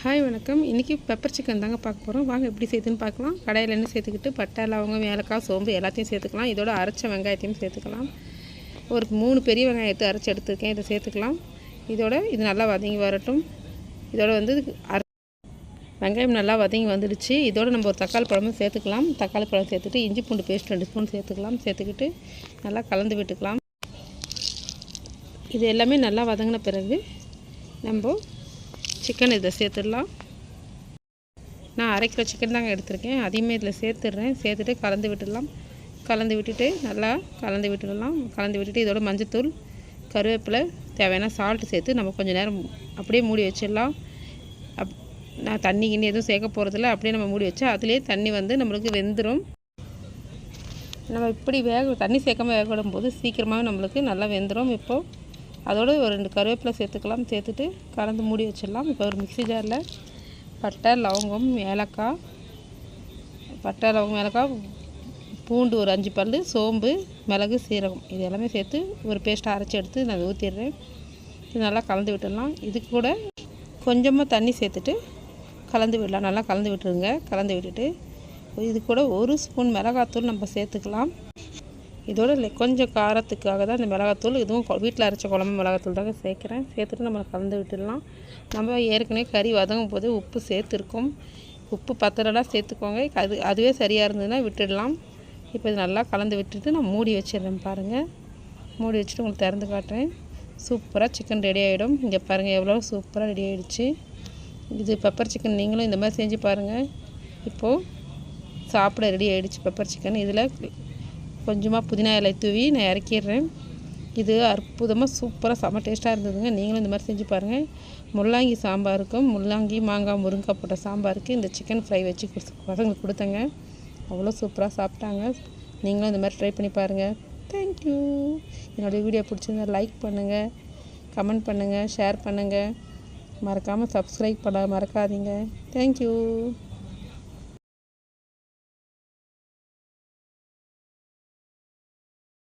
Hi வணக்கம். இன்றைக்கி pepper chicken தாங்க பார்க்க போகிறோம். வாங்க எப்படி சேர்த்துன்னு பார்க்கலாம். கடாயில் எண்ணெய் சேர்த்துக்கிட்டு பட்டை, லவங்கம், ஏலக்காய், சோம்பு எல்லாத்தையும் சேர்த்துக்கலாம். இதோட அரைச்ச வெங்காயத்தையும் சேர்த்துக்கலாம். ஒரு 3 பெரிய வெங்காயத்தை அரைச்சி எடுத்துருக்கேன். இதை சேர்த்துக்கலாம். இதோட இது நல்லா வதங்கி வரட்டும். இதோட வெங்காயம் நல்லா வதங்கி வந்துடுச்சு. இதோட நம்ம ஒரு தக்காளி பழமும் சேர்த்துக்கலாம். தக்காளி பழம் சேர்த்துட்டு இஞ்சி பூண்டு பேஸ்ட் 2 ஸ்பூன் சேர்த்துக்கலாம். சேர்த்துக்கிட்டு நல்லா கலந்து விட்டுக்கலாம். இது எல்லாமே நல்லா வதங்கின பிறகு நம்ம சிக்கன் இதில் சேர்த்துடலாம். நான் 1/2 கிலோ சிக்கன் தாங்க எடுத்திருக்கேன். அதையுமே இதில் சேர்த்துடுறேன். சேர்த்துட்டு கலந்து விட்டுடலாம். கலந்து விட்டுட்டு நல்லா கலந்து விட்டுடலாம். கலந்து விட்டுட்டு இதோட மஞ்சத்தூள், கருவேப்பிலை, தேவையான சால்ட்டு சேர்த்து நம்ம கொஞ்சம் நேரம் அப்படியே மூடி வச்சிடலாம். நான் தண்ணி கிண்ணி எதுவும் சேர்க்க போகிறதில்ல. அப்படியே நம்ம மூடி வச்சா அதுலேயே தண்ணி நம்மளுக்கு வெந்துடும். நம்ம இப்படி தண்ணி சேர்க்காமல் வேக விடும்போது சீக்கிரமாகவே நம்மளுக்கு நல்லா வெந்துடும். இப்போது அதோடு ஒரு 2 கருவேப்பிலை சேர்த்துக்கலாம். சேர்த்துட்டு கலந்து மூடி வச்சிடலாம். இப்போ ஒரு மிக்ஸி ஜாரில் பட்டை, லவங்கம், ஏலக்காய், பூண்டு ஒரு 5 பல், சோம்பு, மிளகு, சீரகம் இது எல்லாமே சேர்த்து ஒரு பேஸ்ட்டாக அரைச்சி எடுத்து நான் ஊற்றிடுறேன். இது நல்லா கலந்து விட்டுடலாம். இது கூட கொஞ்சமாக தண்ணி சேர்த்துட்டு கலந்து விடலாம். நல்லா கலந்து விட்டுருங்க. கலந்து விட்டுட்டு இது கூட 1 ஸ்பூன் மிளகாத்தூள் நம்ம சேர்த்துக்கலாம். இதோட கொஞ்சம் காரத்துக்காக தான் இந்த மிளகாத்தூள். இதுவும் வீட்டில் அரைச்ச குழம்பு மிளகாத்தூள் தாங்க சேர்க்குறேன். சேர்த்துட்டு நம்ம கலந்து விட்டுடலாம். நம்ம ஏற்கனவே கறி வதங்கும் போது உப்பு சேர்த்துருக்கோம். உப்பு பத்தலைனா சேர்த்துக்கோங்க. அதுவே சரியாக இருந்ததுன்னா விட்டுடலாம். இப்போ இது நல்லா கலந்து விட்டுட்டு நான் மூடி வச்சிடுறேன். பாருங்கள், மூடி வச்சுட்டு உங்களுக்கு திறந்து காட்டுறேன். சூப்பராக சிக்கன் ரெடி ஆகிடும். இங்கே பாருங்கள் எவ்வளோ சூப்பராக ரெடி ஆகிடுச்சு. இது பெப்பர் சிக்கன் நீங்களும் இந்த மாதிரி செஞ்சு பாருங்கள். இப்போது சாப்பிட ரெடி ஆகிடுச்சு பெப்பர் சிக்கன். இதில் கொஞ்சமாக புதினா இலை தூவி நான் இறக்கிடுறேன். இது அற்புதமாக சூப்பராக செம்ம டேஸ்ட்டாக இருந்ததுங்க. நீங்களும் இந்த மாதிரி செஞ்சு பாருங்கள். முள்ளங்கி சாம்பாருக்கும் முள்ளங்கி, மாங்காய், முருங்கைக்காய் போட்ட சாம்பாருக்கு இந்த சிக்கன் ஃப்ரை வச்சு பசங்களுக்கு கொடுத்தங்க. அவ்வளோ சூப்பராக சாப்பிட்டாங்க. நீங்களும் இந்த மாதிரி ட்ரை பண்ணி பாருங்கள். தேங்க்யூ. என்னுடைய வீடியோ பிடிச்சிருந்தா லைக் பண்ணுங்கள், கமெண்ட் பண்ணுங்கள், ஷேர் பண்ணுங்கள். மறக்காமல் சப்ஸ்கிரைப் பண்ண மறக்காதீங்க. தேங்க்யூ.